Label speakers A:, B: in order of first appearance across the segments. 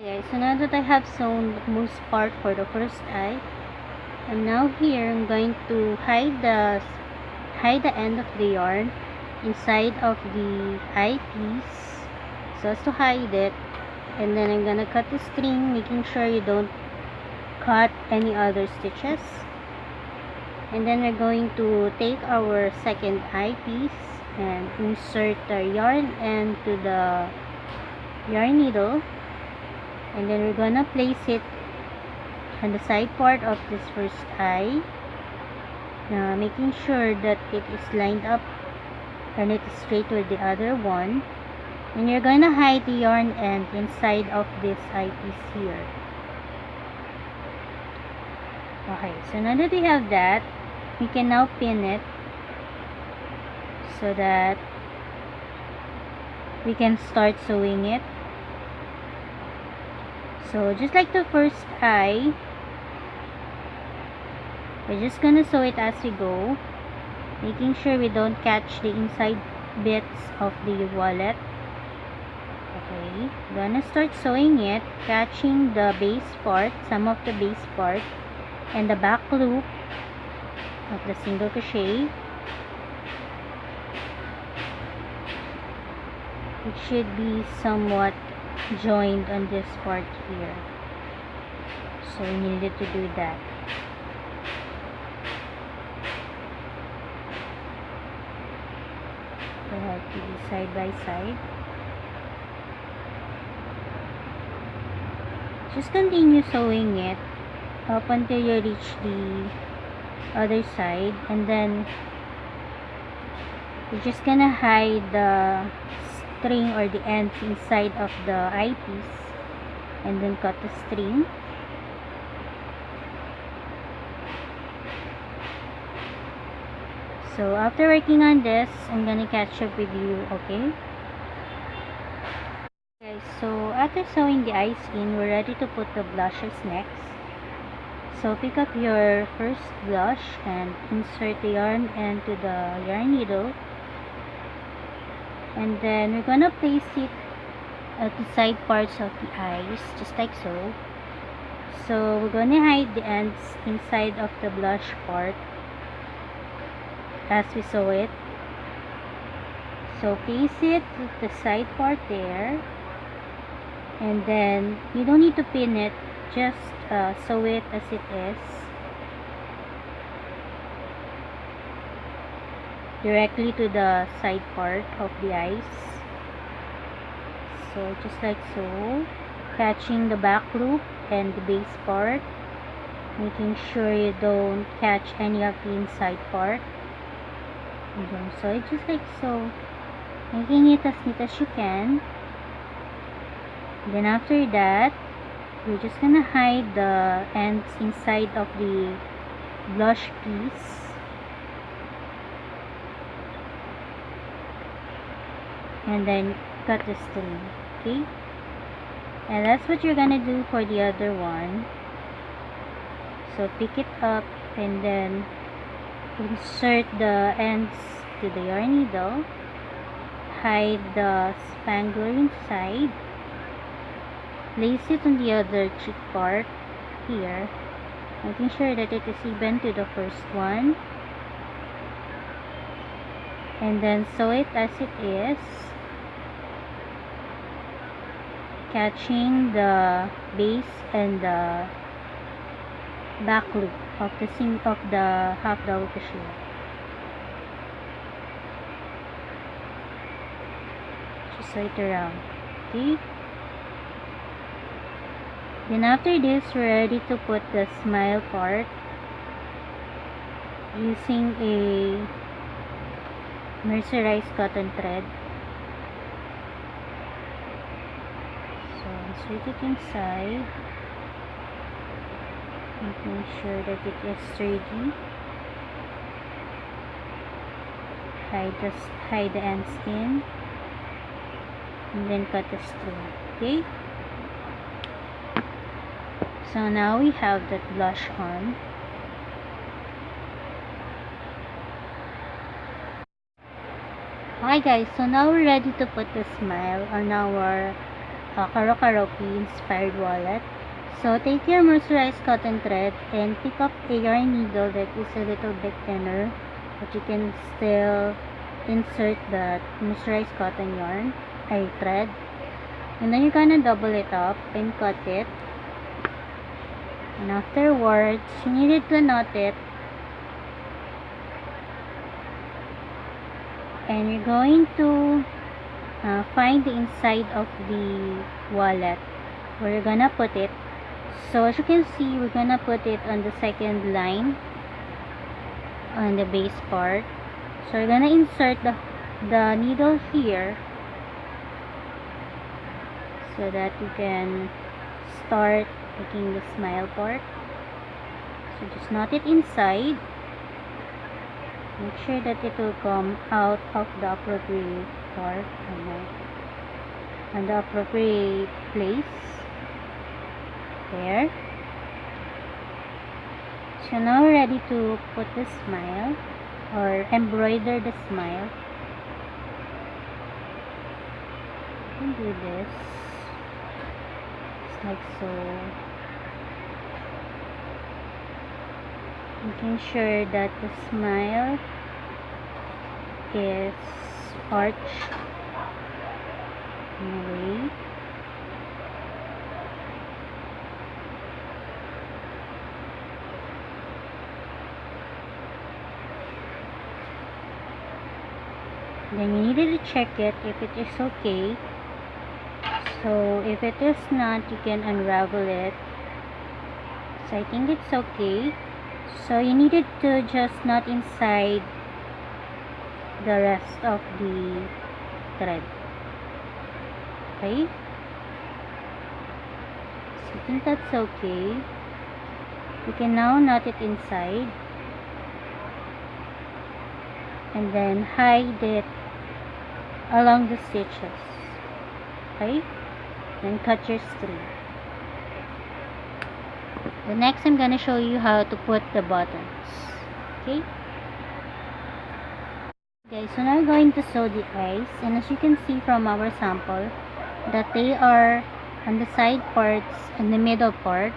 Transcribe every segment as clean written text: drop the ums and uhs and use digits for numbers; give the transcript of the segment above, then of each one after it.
A: Okay, so now that I have sewn most part for the first eye, and now here I'm going to hide the end of the yarn inside of the eyepiece, so as to hide it. And then I'm gonna cut the string, making sure you don't cut any other stitches. And then we're going to take our second eyepiece and insert the yarn end to the yarn needle, and then we're gonna place it on the side part of this first eye, making sure that it is lined up and it is straight with the other one. And you're gonna hide the yarn end inside of this eyepiece here. Okay, so now that we have that, we can now pin it so that we can start sewing it. So just like the first eye, we're just gonna sew it as we go, making sure we don't catch the inside bits of the wallet. Okay, gonna start sewing it, catching the base part, some of the base part, and the back loop of the single crochet. It should be somewhat joined on this part here, so we needed to do that. We have to be side by side. Just continue sewing it up until you reach the other side, and then you're just gonna hide the string or the ends inside of the eyepiece, and then cut the string. So after working on this, I'm gonna catch up with you, okay? Okay, so after sewing the eyes in, we're ready to put the blushes next. So pick up your first blush and insert the yarn end to the yarn needle, and then we're gonna place it at the side parts of the eyes, just like so. So we're gonna hide the ends inside of the blush part as we sew it. So place it at the side part there, and then you don't need to pin it, just sew it as it is directly to the side part of the eyes. So just like so, catching the back loop and the base part, making sure you don't catch any of the inside part. And then sew it just like so, making it as neat as you can. Then after that, we're just gonna hide the ends inside of the blush piece, and then cut the string. Okay, and that's what you're gonna do for the other one. So pick it up and then insert the ends to the yarn needle, hide the spangler inside, place it on the other cheek part here, making sure that it is even to the first one, and then sew it as it is, catching the base and the back loop of the half double crochet. Just sew it around. Okay, then after this, we're ready to put the smile part using a mercerized cotton thread. So insert it inside, making sure that it is sturdy. Hide the ends in, and then cut the string. Okay, so now we have that blush on. Okay guys, so now we're ready to put the smile on our Kero-Keroppi-Inspired wallet. So take your mercerized cotton thread and pick up a yarn needle that is a little bit thinner, but you can still insert the mercerized cotton yarn, thread. And then you're gonna double it up and cut it. And afterwards, you needed to knot it. And you're going to find the inside of the wallet where you're gonna put it. So as you can see, we're gonna put it on the second line on the base part. So you're gonna insert the needle here so that you can start making the smile part. So just knot it inside. Make sure that it will come out of the appropriate part and the appropriate place. There. So now we're ready to put the smile or embroider the smile. You can do this. Just like so. Making sure that the smile is arched in a way. Then you needed to check it if it is okay. So if it is not, you can unravel it. So I think it's okay. So you needed to just knot inside the rest of the thread. Okay? So I think that's okay. You can now knot it inside. And then hide it along the stitches. Okay? Then cut your string. The next I'm gonna show you how to put the buttons. Okay? Okay, so now we're going to sew the eyes, and as you can see from our sample that they are on the side parts and the middle part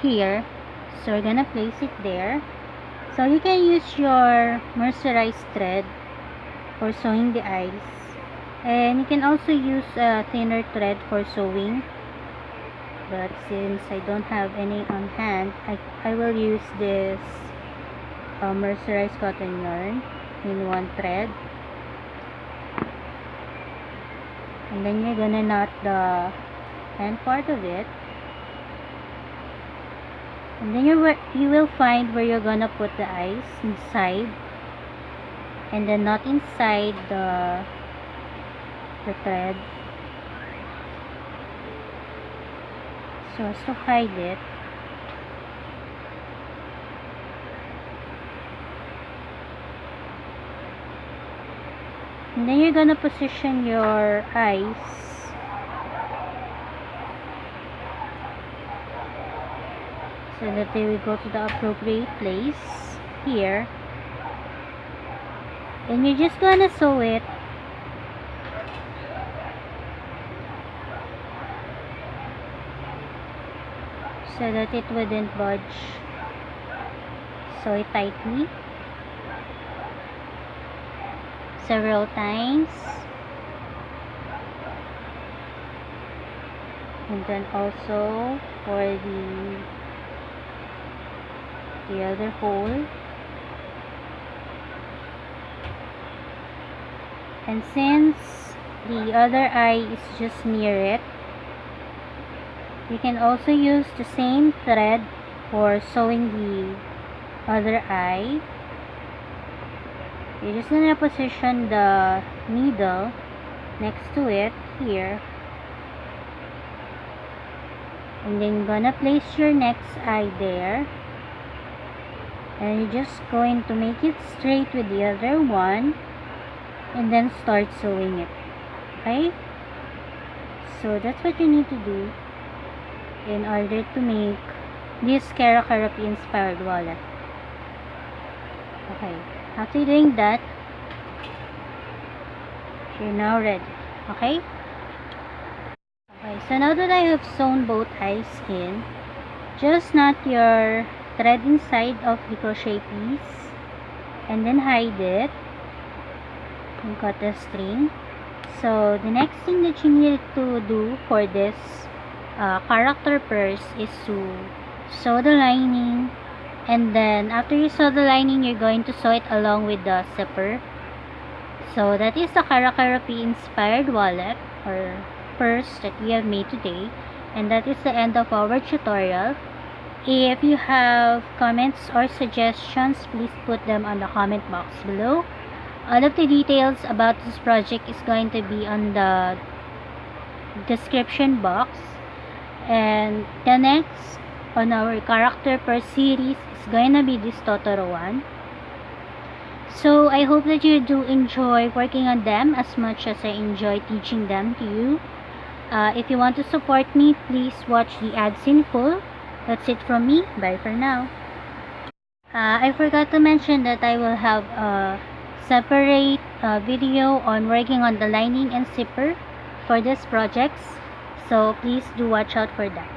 A: here. So we're gonna place it there. So you can use your mercerized thread for sewing the eyes, and you can also use a thinner thread for sewing, but since I don't have any on hand, I will use this mercerized cotton yarn in one thread. And then you're gonna knot the end part of it, and then you will find where you're gonna put the eyes inside, and then knot inside the thread so as to hide it. And then you're gonna position your eyes so that they will go to the appropriate place here. And you're just gonna sew it so that it wouldn't budge. Sew it tightly several times, and then also for the other hole. And since the other eye is just near it, you can also use the same thread for sewing the other eye. You're just gonna position the needle next to it here, and then you're gonna place your next eye there, and you're just going to make it straight with the other one, and then start sewing it. Okay? So that's what you need to do in order to make this Kero-Keroppi-Inspired wallet. Okay, after doing that, you're now ready. Okay? so now that I have sewn both eyes in, just knot your thread inside of the crochet piece and then hide it and cut the string. So the next thing that you need to do for this character purse is to sew the lining, and then after you sew the lining, you're going to sew it along with the zipper. So that is the Kero-Keroppi-Inspired wallet or purse that we have made today, and that is the end of our tutorial. If you have comments or suggestions, please put them on the comment box below. All of the details about this project is going to be on the description box, and the next on our character purse series is going to be this Totoro one. So I hope that you do enjoy working on them as much as I enjoy teaching them to you. If you want to support me, please watch the ads in full. That's it from me. Bye for now. I forgot to mention that I will have a separate video on working on the lining and zipper for this projects, so please do watch out for that.